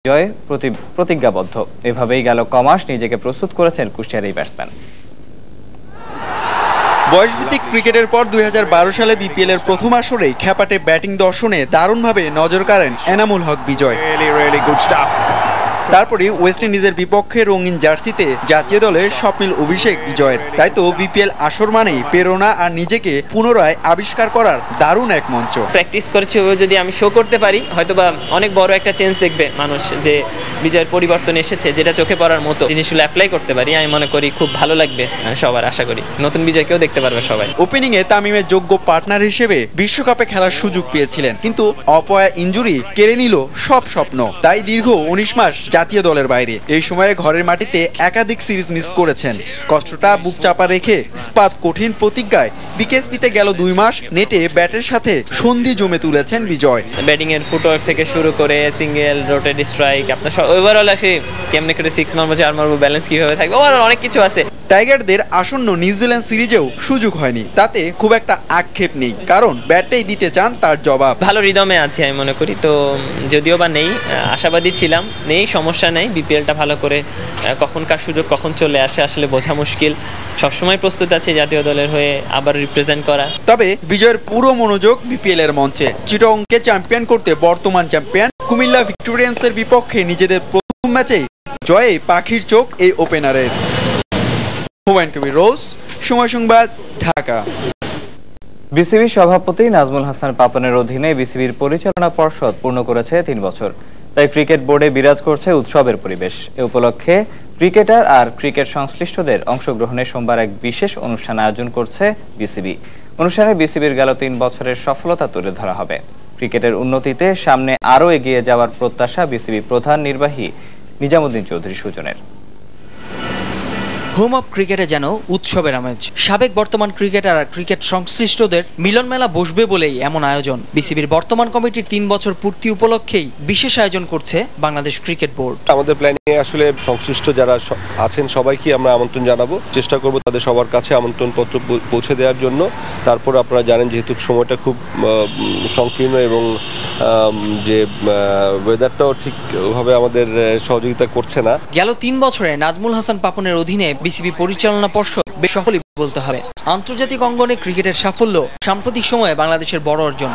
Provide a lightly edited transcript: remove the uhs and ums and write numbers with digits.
জয়ে প্রতিজ্ঞাবদ্ধ। এভাবেই গেল কমাস নিজেকে প্রস্তুত করেছেন কুষ্টিয়ার এই ব্যাটসম্যান। বয়সভিত্তিক ক্রিকেটের পর 2012 সালে বিপিএল এর প্রথম আসরেই খ্যাপাটে ব্যাটিং দর্শনে দারুণভাবে নজর কাড়েন এনামুল হক বিজয়। তারপরে ওয়েস্ট ইন্ডিজের বিপক্ষে রঙিন জার্সিতে জাতীয় দলে স্বপ্নিল অভিষেক বিজয়ের। তাই তো বিপিএল আসর মানেই প্রেরণা আর নিজেকে পুনরায় আবিষ্কার করার দারুণ এক মঞ্চ। প্র্যাকটিস করেছি, যদি আমি শো করতে পারি হয়তোবা অনেক বড় একটা চেঞ্জ দেখবে মানুষ, যে বিজয়ের পরিবর্তন এসেছে, যেটা চোখে পড়ার মতো জিনিসগুলো অ্যাপ্লাই করতে পারি। আমি মনে করি খুব ভালো লাগবে সবার, আশা করি নতুন বিজয়কেও দেখতে পারবে সবাই। ওপেনিং এ তামিমের যোগ্য পার্টনার হিসেবে বিশ্বকাপে খেলার সুযোগ পেয়েছিলেন, কিন্তু অপয়া ইনজুরি কেড়ে নিল সব স্বপ্ন। তাই দীর্ঘ 19 মাস জাতীয় দলের বাইরে। এই সময়ে ঘরের মাটিতে একাধিক সিরিজ মিস করেছেন। কষ্টটা বুক চাপা রেখে ইস্পাত কঠিন প্রতিজ্ঞায় বিকেএসপিতে গেল 2 মাস নেটে ব্যাটের সাথে সন্ধি জমে তুলেছেন বিজয়। ব্যাটিং এর ফুটওয়ার্ক থেকে শুরু করে সিঙ্গেল, রোটেট স্ট্রাইক, আপনার ওভারঅল আসে কেমনে করে 6 মারবো 4 মারবো, ব্যালেন্স কিভাবে থাকবে, ওভারঅল অনেক কিছু আছে। টাইগারদের আসন্ন নিউজিল্যান্ড সিরিজেও সুযোগ হয়নি, তাতে খুব একটা আক্ষেপ নেই, কারণ ব্যাটটাই দিতে চান তার জবাব। ভালো রিদমে আছে আমি মনে করি, তো যদিও বা নেই, আশাবাদী ছিলাম, নেই সমস্যা নেই। বিপিএলটা ভালো করে কখনকার সুযোগ কখন চলে আসে আসলে বোঝা মুশকিল। সবসময় প্রস্তুত আছে জাতীয় দলের হয়ে আবার রিপ্রেজেন্ট করা। তবে বিজয়ের পুরো মনোযোগ বিপিএল এর মঞ্চে। চিটাগংকে চ্যাম্পিয়ন করতে বর্তমান চ্যাম্পিয়ন কুমিল্লা ভিক্টোরিয়ান্সের বিপক্ষে নিজেদের প্রথম ম্যাচে জয়ে পাখির চোখ এই ওপেনারের। হুমায়ুন কবির রোজ, সময় সংবাদ, ঢাকা। বিসিবি সভাপতি নাজমুল হাসান পাপনের অধীনে বিসিবির পরিচালনা পর্ষদ পূর্ণ করেছে 3 বছর। তাই ক্রিকেট বোর্ডে বিরাজ করছে উৎসবের পরিবেশ। এ উপলক্ষে ক্রিকেটার আর ক্রিকেট সংশ্লিষ্টদের অংশগ্রহণে সোমবার এক বিশেষ অনুষ্ঠান আয়োজন করছে বিসিবি। অনুষ্ঠানে বিসিবির গেল 3 বছরের সফলতা তুলে ধরা হবে। ক্রিকেটের উন্নতিতে সামনে আরও এগিয়ে যাওয়ার প্রত্যাশা বিসিবি প্রধান নির্বাহী নিজামুদ্দিন চৌধুরী সুজনের। হোম অফ ক্রিকেটে যেন উৎসবের আমেজ। সাবেক বর্তমান ক্রিকেটার আর ক্রিকেট সংশ্লিষ্টদের মিলন মেলা বসবে বলেই এমন আয়োজন। বিসিবির বর্তমান কমিটির 3 বছর পূর্তি উপলক্ষেই বিশেষ আয়োজন করছে বাংলাদেশ ক্রিকেট বোর্ড। আমাদের প্ল্যানিংয়ে আসলে সংশ্লিষ্ট যারা আছেন সবাইকে আমরা আমন্ত্রণ জানাবো, চেষ্টা করব তাদের সবার কাছে আমন্ত্রণ পত্র পৌঁছে দেওয়ার জন্য। তারপর আপনারা জানেন যেহেতু সময়টা খুব সংকীর্ণ এবং যে ওয়েদারটাও ঠিকভাবে আমাদের সহযোগিতা করছে না। গেল 3 বছরে নাজমুল হাসান পাপনের অধীনে বিসিবি পরিচালনা পর্ষদ বেশ সফলই বলতে হবে। আন্তর্জাতিক অঙ্গনে ক্রিকেটের সাফল্য সাম্প্রতিক সময়ে বাংলাদেশের বড় অর্জন।